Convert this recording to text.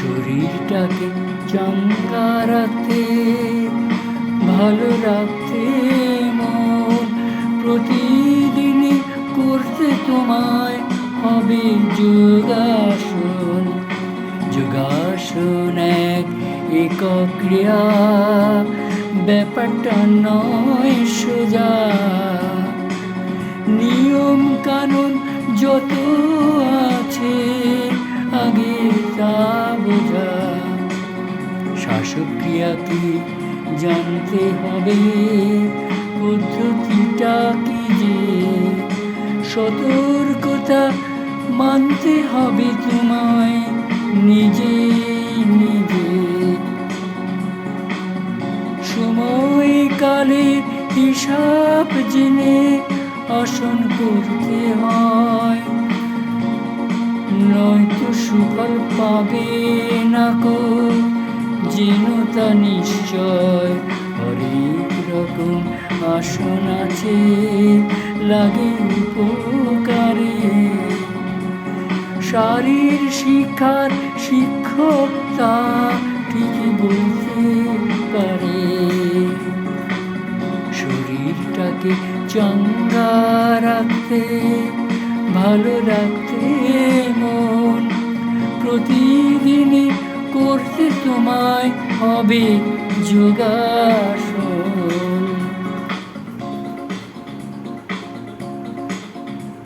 শরীরটাকে চাঙ্গা রাখতে, ভালো রাখতে মন প্রতিদিনই করতে তোমায় হবে যোগাসন। যোগাসন এক একক ক্রিয়া, ব্যাপারটা নয় সোজা। নিয়ম কানুন যত আছে আগে তা বোঝা। শ্বাসক্রিয়াকে জানতে হবে, পদ্ধতিটা কি যে সতর্কতা মানতে হবে তোমায় নিজে নিজে। সময় কালের হিসাব জেনে আসন করতে হয়, নয়তো সুফল পাবে না কো যেন তা নিশ্চয়। হরেক রকম আসন আছে লাগে উপকারে। শারীর শিক্ষার শিক্ষক তা ঠিকই বলতে পারে। শরীরটাকে চাঙ্গা রাখতে, ভালো রাখতে মন প্রতিদিনই করতে তোমায় হবে যোগাসন।